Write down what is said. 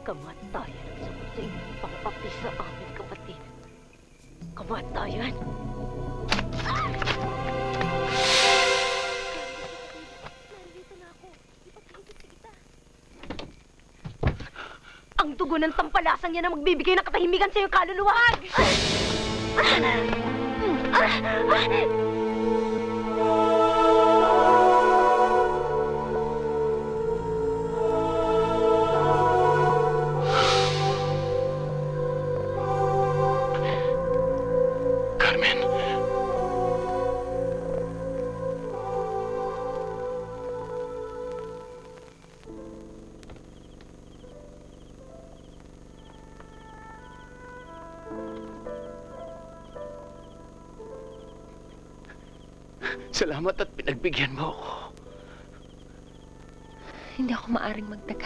Kamatayan ang sagot sa inyong pang-api sa aming kapatid. Kamatayan! Nandito na ako. Ipagkikisi kita. Ang dugo ng tampalasang yan ang magbibigay ng katahimikan sa iyong kaluluwa! Carmen. Salamat at pinagbigyan mo ako. Hindi ako maaring magtagal.